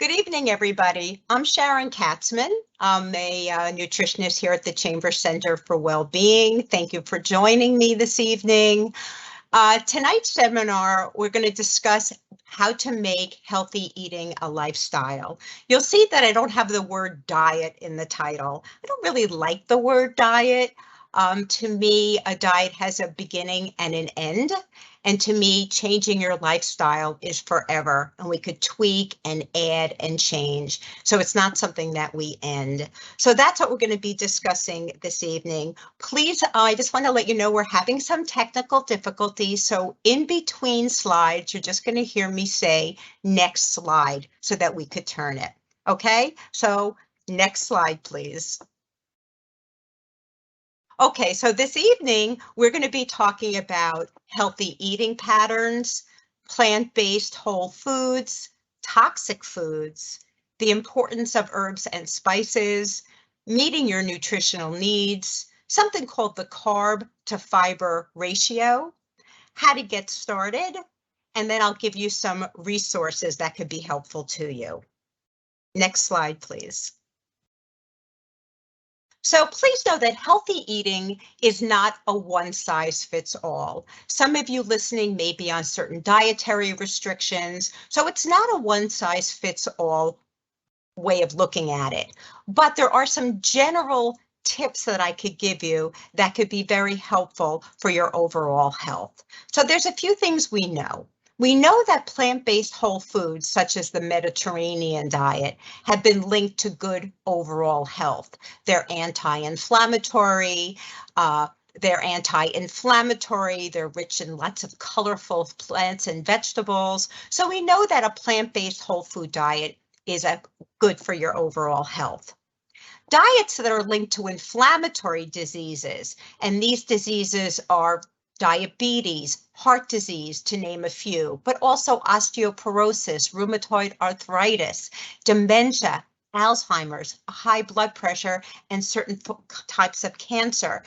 Good evening, everybody. I'm Sharon Katzman. I'm a nutritionist here at the Chambers Center for Wellbeing. Thank you for joining me this evening. Tonight's seminar, we're going to discuss how to make healthy eating a lifestyle. You'll see that I don't have the word diet in the title. I don't really like the word diet. To me, a diet has a beginning and an end. And to me, changing your lifestyle is forever. And we could tweak and add and change. So it's not something that we end. So that's what we're going to be discussing this evening. Please, I just want to let you know we're having some technical difficulties. So in between slides, you're just going to hear me say next slide so that we could turn it. Okay, so next slide, please. Okay, so this evening, we're going to be talking about healthy eating patterns, plant-based whole foods, toxic foods, the importance of herbs and spices, meeting your nutritional needs, something called the carb to fiber ratio, how to get started, and then I'll give you some resources that could be helpful to you. Next slide, please. So please know that healthy eating is not a one-size-fits-all. Some of you listening may be on certain dietary restrictions, so it's not a one-size-fits-all way of looking at it. But there are some general tips that I could give you that could be very helpful for your overall health. So there's a few things we know. We know that plant-based whole foods, such as the Mediterranean diet, have been linked to good overall health. They're anti-inflammatory, they're rich in lots of colorful plants and vegetables. So we know that a plant-based whole food diet is good for your overall health. Diets that are linked to inflammatory diseases, and these diseases are diabetes, heart disease, to name a few, but also osteoporosis, rheumatoid arthritis, dementia, Alzheimer's, high blood pressure, and certain types of cancer.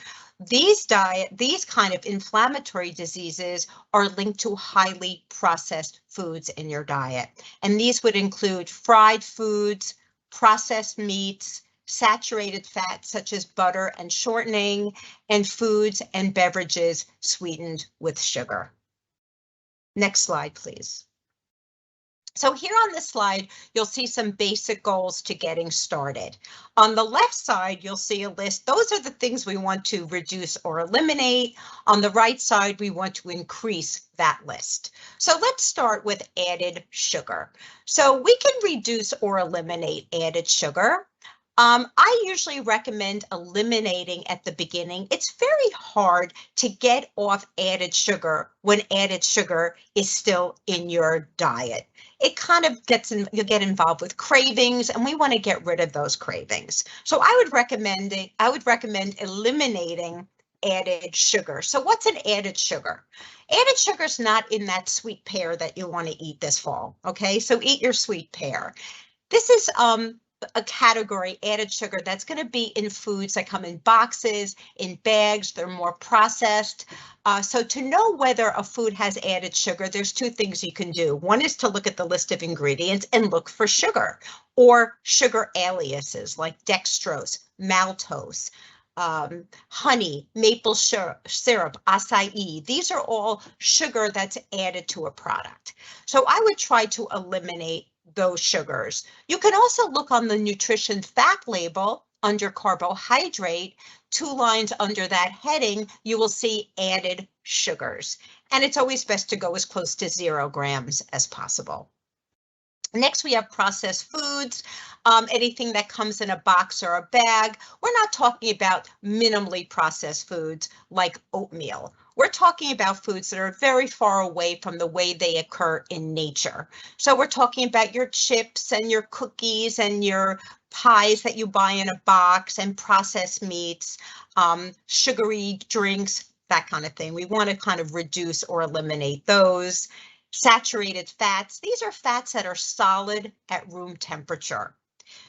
These kind of inflammatory diseases are linked to highly processed foods in your diet. And these would include fried foods, processed meats, saturated fats such as butter and shortening, and foods and beverages sweetened with sugar. Next slide, please. So here on this slide, you'll see some basic goals to getting started. On the left side, you'll see a list. Those are the things we want to reduce or eliminate. On the right side, we want to increase that list. So let's start with added sugar. So we can reduce or eliminate added sugar. I usually recommend eliminating at the beginning. It's very hard to get off added sugar when added sugar is still in your diet. It kind of you'll get involved with cravings, and we want to get rid of those cravings. So I would recommend eliminating added sugar. So what's an added sugar? Added sugar is not in that sweet pear that you want to eat this fall. Okay, so eat your sweet pear. This is a category, added sugar, that's going to be in foods that come in boxes, in bags. They're more processed. So to know whether a food has added sugar, there's two things you can do. One is to look at the list of ingredients and look for sugar or sugar aliases like dextrose, maltose, honey, maple syrup, acai. These are all sugar that's added to a product. So I would try to eliminate those sugars. You can also look on the nutrition fact label under carbohydrate, 2 lines under that heading, you will see added sugars. And it's always best to go as close to 0 grams as possible. Next, we have processed foods, anything that comes in a box or a bag. We're not talking about minimally processed foods like oatmeal. We're talking about foods that are very far away from the way they occur in nature. So we're talking about your chips and your cookies and your pies that you buy in a box and processed meats, sugary drinks, that kind of thing. We want to kind of reduce or eliminate those. Saturated fats, these are fats that are solid at room temperature.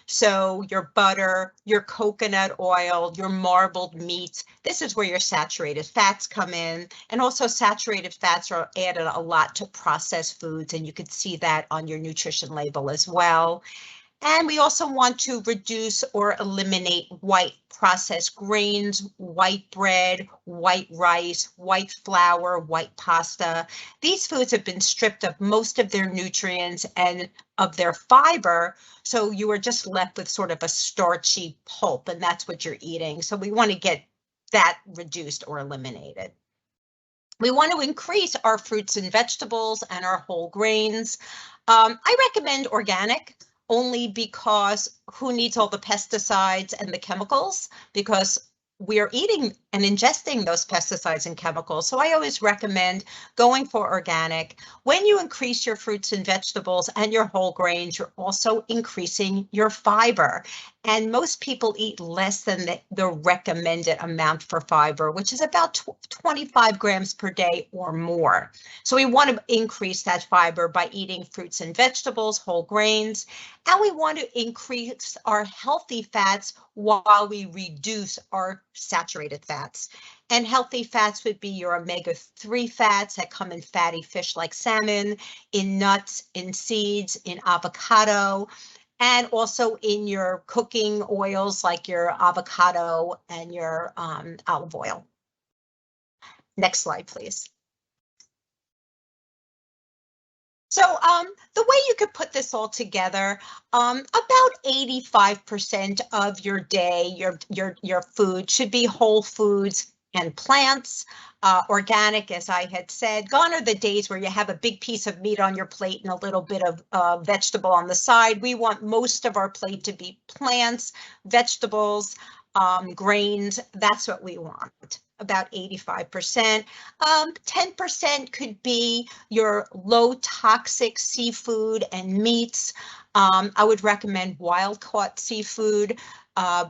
So your butter, your coconut oil, your marbled meats, this is where your saturated fats come in. And also saturated fats are added a lot to processed foods, and you can see that on your nutrition label as well. And we also want to reduce or eliminate white processed grains, white bread, white rice, white flour, white pasta. These foods have been stripped of most of their nutrients and of their fiber, so you are just left with sort of a starchy pulp, and that's what you're eating. So we want to get that reduced or eliminated. We want to increase our fruits and vegetables and our whole grains. I recommend organic only because who needs all the pesticides and the chemicals? Because we are eating and ingesting those pesticides and chemicals. So I always recommend going for organic. When you increase your fruits and vegetables and your whole grains, you're also increasing your fiber. And most people eat less than the recommended amount for fiber, which is about 25 grams per day or more. So we want to increase that fiber by eating fruits and vegetables, whole grains, and we want to increase our healthy fats while we reduce our saturated fats. And healthy fats would be your omega-3 fats that come in fatty fish like salmon, in nuts, in seeds, in avocado, and also in your cooking oils like your avocado and your olive oil. Next slide, please. So the way you could put this all together, about 85% of your day, your food should be whole foods and plants, organic, as I had said. Gone are the days where you have a big piece of meat on your plate and a little bit of vegetable on the side. We want most of our plate to be plants, vegetables, grains. That's what we want, about 85%. 10% could be your low toxic seafood and meats. I would recommend wild caught seafood,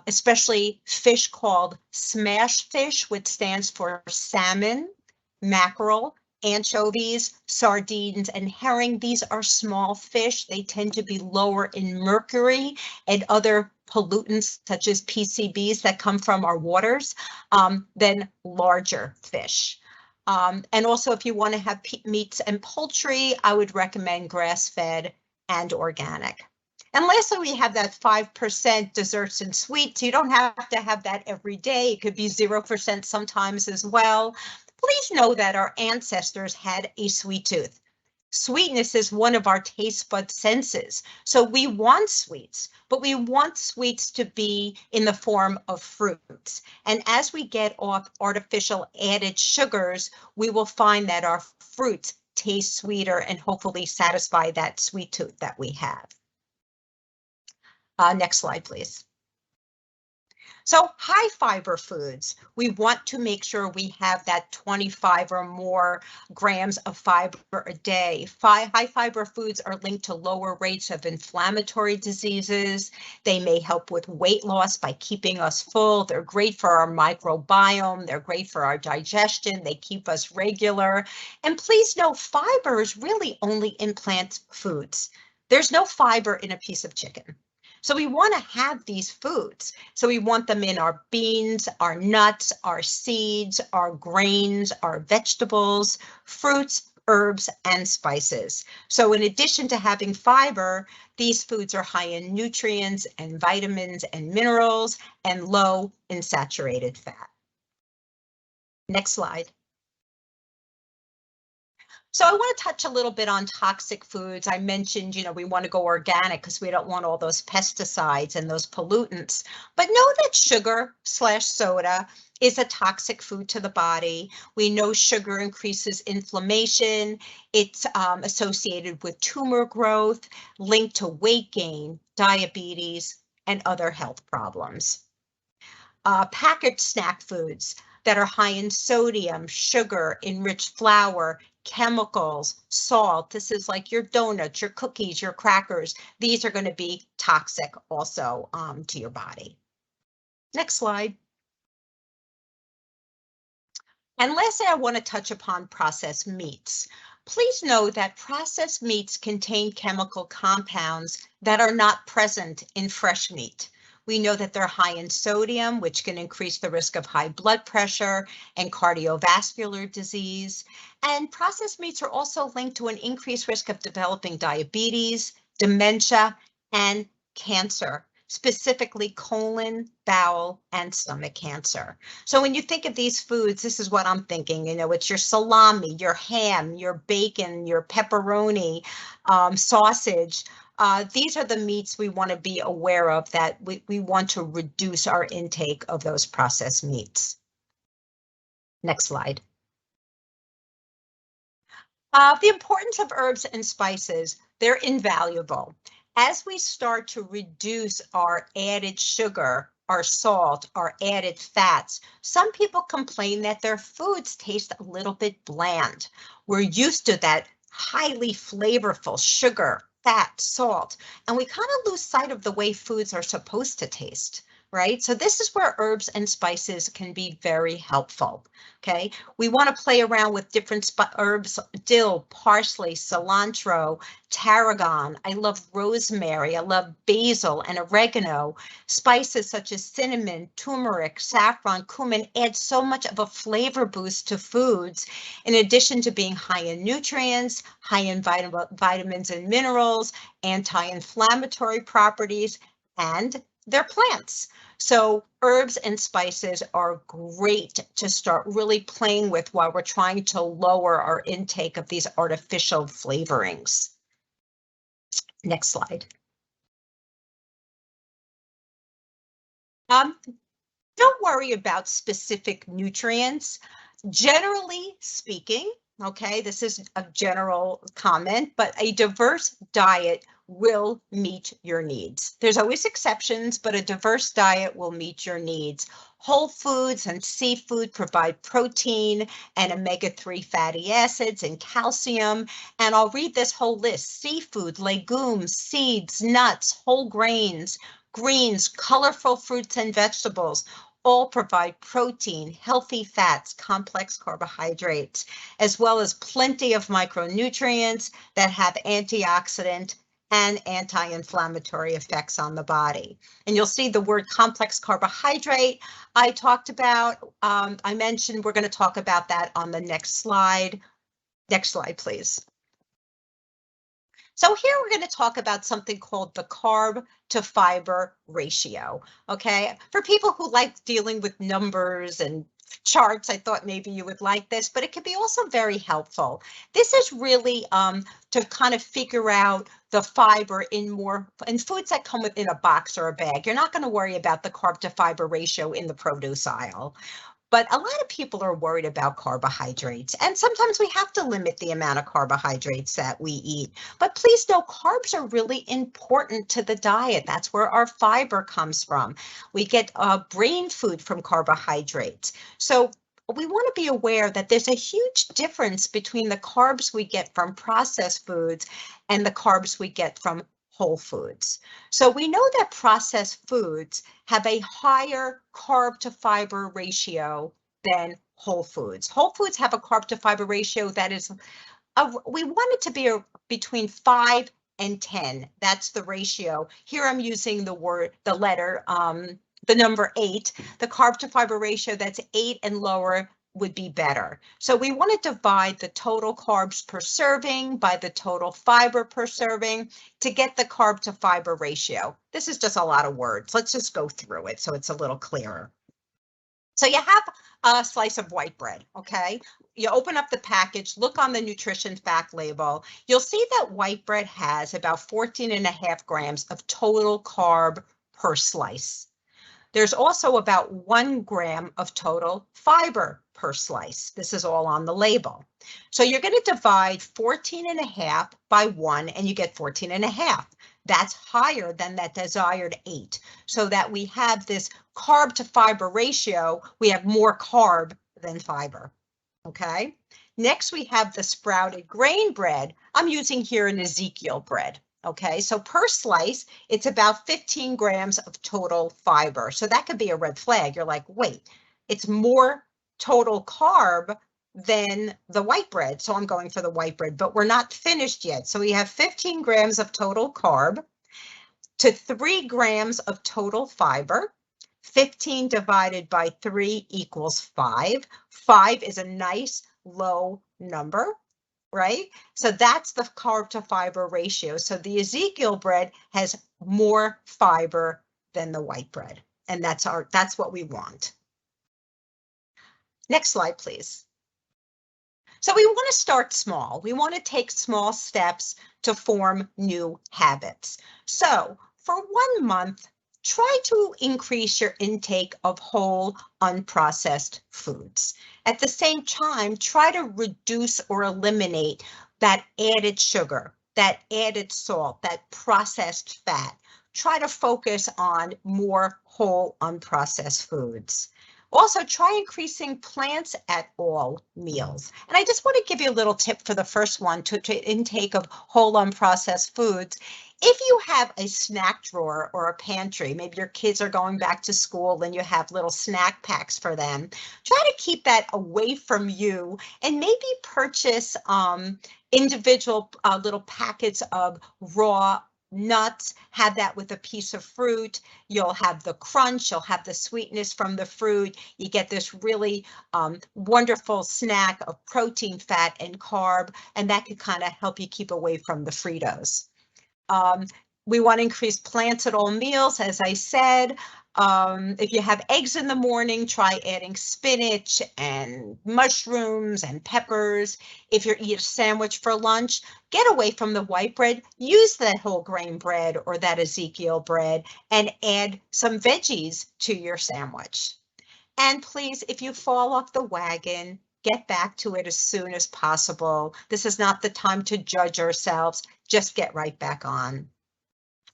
especially fish called smash fish, which stands for salmon, mackerel, anchovies, sardines, and herring. These are small fish. They tend to be lower in mercury and other pollutants such as PCBs that come from our waters than larger fish. And also, if you want to have meats and poultry, I would recommend grass-fed and organic. And lastly, we have that 5% desserts and sweets. You don't have to have that every day. It could be 0% sometimes as well. Please know that our ancestors had a sweet tooth. Sweetness is one of our taste bud senses. So we want sweets, but we want sweets to be in the form of fruits. And as we get off artificial added sugars, we will find that our fruits taste sweeter and hopefully satisfy that sweet tooth that we have. Next slide, please. So high fiber foods, we want to make sure we have that 25 or more grams of fiber a day. High fiber foods are linked to lower rates of inflammatory diseases. They may help with weight loss by keeping us full. They're great for our microbiome. They're great for our digestion. They keep us regular. And please know, fiber is really only in plant foods. There's no fiber in a piece of chicken. So we want to have these foods. So we want them in our beans, our nuts, our seeds, our grains, our vegetables, fruits, herbs, and spices. So in addition to having fiber, these foods are high in nutrients and vitamins and minerals and low in saturated fat. Next slide. So I want to touch a little bit on toxic foods. I mentioned, we want to go organic because we don't want all those pesticides and those pollutants. But know that sugar/soda is a toxic food to the body. We know sugar increases inflammation. It's associated with tumor growth, linked to weight gain, diabetes, and other health problems. Packaged snack foods that are high in sodium, sugar, enriched flour, chemicals, salt. This is like your donuts, your cookies, your crackers. These are going to be toxic also to your body. Next slide. And lastly, I want to touch upon processed meats. Please know that processed meats contain chemical compounds that are not present in fresh meat. We know that they're high in sodium, which can increase the risk of high blood pressure and cardiovascular disease. And processed meats are also linked to an increased risk of developing diabetes, dementia, and cancer, specifically colon, bowel, and stomach cancer. So when you think of these foods, this is what I'm thinking. It's your salami, your ham, your bacon, your pepperoni, sausage. These are the meats we want to be aware of, that we want to reduce our intake of those processed meats. Next slide. The importance of herbs and spices, they're invaluable. As we start to reduce our added sugar, our salt, our added fats, some people complain that their foods taste a little bit bland. We're used to that highly flavorful sugar, fat, salt, and we kind of lose sight of the way foods are supposed to taste. Right? So this is where herbs and spices can be very helpful. Okay, we want to play around with different herbs: dill, parsley, cilantro, tarragon. I love rosemary. I love basil and oregano. Spices such as cinnamon, turmeric, saffron, cumin add so much of a flavor boost to foods, in addition to being high in nutrients, high in vitamins and minerals, anti-inflammatory properties, and they're plants. So herbs and spices are great to start really playing with while we're trying to lower our intake of these artificial flavorings. Next slide. Don't worry about specific nutrients. Generally speaking, okay, this is a general comment, but a diverse diet will meet your needs. There's always exceptions, but a diverse diet will meet your needs. Whole foods and seafood provide protein and omega-3 fatty acids and calcium. And I'll read this whole list: seafood, legumes, seeds, nuts, whole grains, greens, colorful fruits and vegetables all provide protein, healthy fats, complex carbohydrates, as well as plenty of micronutrients that have antioxidant and anti-inflammatory effects on the body. And you'll see the word complex carbohydrate I talked about. I mentioned we're going to talk about that on the next slide. Next slide, please. So here we're going to talk about something called the carb to fiber ratio. Okay, for people who like dealing with numbers and charts, I thought maybe you would like this, but it can be also very helpful. This is really to kind of figure out the fiber in foods that come within a box or a bag. You're not going to worry about the carb to fiber ratio in the produce aisle. But a lot of people are worried about carbohydrates, and sometimes we have to limit the amount of carbohydrates that we eat. But please know, carbs are really important to the diet. That's where our fiber comes from. We get brain food from carbohydrates. So we want to be aware that there's a huge difference between the carbs we get from processed foods and the carbs we get from whole foods. So we know that processed foods have a higher carb to fiber ratio than whole foods. Whole foods have a carb to fiber ratio that is, we want it to be between 5 and 10. That's the ratio. Here I'm using the number 8. The carb to fiber ratio that's 8 and lower would be better. So we want to divide the total carbs per serving by the total fiber per serving to get the carb to fiber ratio. This is just a lot of words. Let's just go through it so it's a little clearer. So you have a slice of white bread, okay? You open up the package, look on the nutrition fact label. You'll see that white bread has about 14.5 grams of total carb per slice. There's also about 1 gram of total fiber per slice. This is all on the label. So you're going to divide 14.5 by 1 and you get 14.5. That's higher than that desired 8. So that we have this carb to fiber ratio, we have more carb than fiber. Okay. Next, we have the sprouted grain bread. I'm using here an Ezekiel bread. Okay, so per slice, it's about 15 grams of total fiber. So that could be a red flag. You're like, wait, it's more total carb than the white bread. So I'm going for the white bread, but we're not finished yet. So we have 15 grams of total carb to 3 grams of total fiber. 15 divided by 3 equals 5. 5 is a nice low number, right? So that's the carb to fiber ratio. So the Ezekiel bread has more fiber than the white bread. And that's what we want. Next slide, please. So we want to start small. We want to take small steps to form new habits. So for 1 month, try to increase your intake of whole, unprocessed foods. At the same time, try to reduce or eliminate that added sugar, that added salt, that processed fat. Try to focus on more whole, unprocessed foods. Also, try increasing plants at all meals. And I just want to give you a little tip for the first one to intake of whole unprocessed foods. If you have a snack drawer or a pantry, maybe your kids are going back to school and you have little snack packs for them, try to keep that away from you and maybe purchase individual little packets of raw nuts. Have that with a piece of fruit. You'll have the crunch, you'll have the sweetness from the fruit. You get this really wonderful snack of protein, fat, and carb, and that could kind of help you keep away from the Fritos. We want to increase plants at all meals, as I said. If you have eggs in the morning, try adding spinach and mushrooms and peppers. If you eat a sandwich for lunch, get away from the white bread. Use that whole grain bread or that Ezekiel bread and add some veggies to your sandwich. And please, if you fall off the wagon, get back to it as soon as possible. This is not the time to judge ourselves. Just get right back on.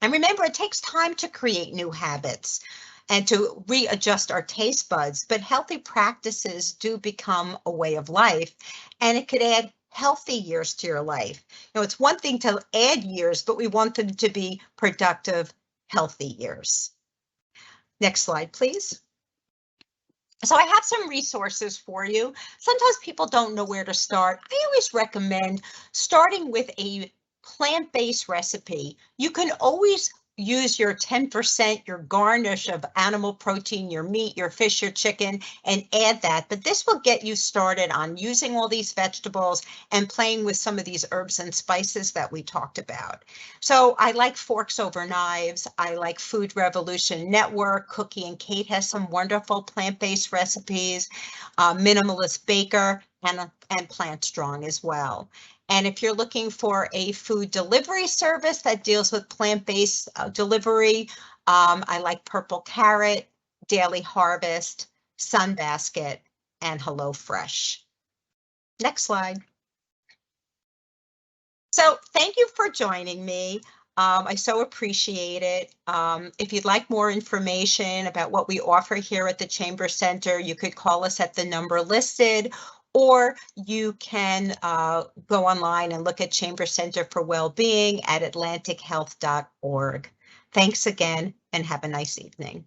And remember, it takes time to create new habits and to readjust our taste buds, but healthy practices do become a way of life, and it could add healthy years to your life. You know, it's one thing to add years, but we want them to be productive, healthy years. Next slide, please. So I have some resources for you. Sometimes people don't know where to start. I always recommend starting with a plant-based recipe. You can always use your 10%, your garnish of animal protein, your meat, your fish, your chicken, and add that. But this will get you started on using all these vegetables and playing with some of these herbs and spices that we talked about. So I like Forks Over Knives. I like Food Revolution Network. Cookie and Kate has some wonderful plant-based recipes. Minimalist Baker and Plant Strong as well. And if you're looking for a food delivery service that deals with plant-based delivery, I like Purple Carrot, Daily Harvest, Sunbasket, and HelloFresh. Next slide. So thank you for joining me. I so appreciate it. If you'd like more information about what we offer here at the Chamber Center, you could call us at the number listed, or you can go online and look at Chamber Center for Wellbeing at atlantichealth.org. Thanks again and have a nice evening.